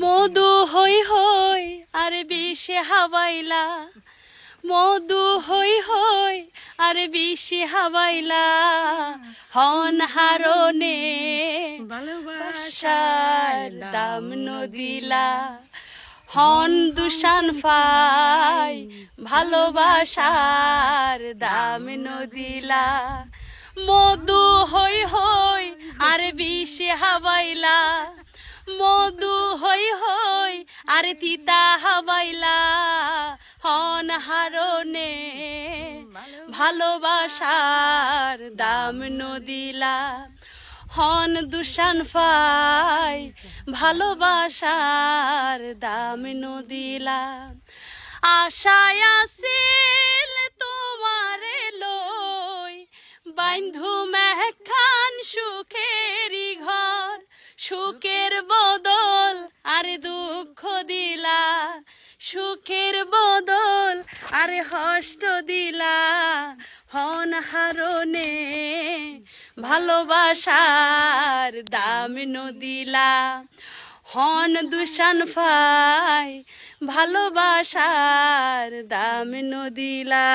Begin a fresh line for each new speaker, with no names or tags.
মধু হই হই আর বিষে হাওয়াইলা, মধু হই হই আর বিষে হাওয়াইলা, হন হারনে ভালোবাসার দাম নদিলা, হন দুশান ফাই ভালোবাসার দাম নদিলা। মধু হই হই আর বিষে হাওয়াইলা, মধু হই হই আর তিতা হাওয়াইলা, হন হারনে ভালোবাসার দাম নদিলা, হন দুশান ফাই ভালোবাসার দাম নদিলা। আশায় আছিল তোমারে লই বাইন্ধু মেহখান সুখেরই ঘর, সুখের বদল আর দুঃখ দিলা, সুখের বদল আর কষ্ট দিলা, হন হারনে ভালোবাসার দাম নদিলা, হন দুশান ফাই ভালোবাসার দাম নদিলা।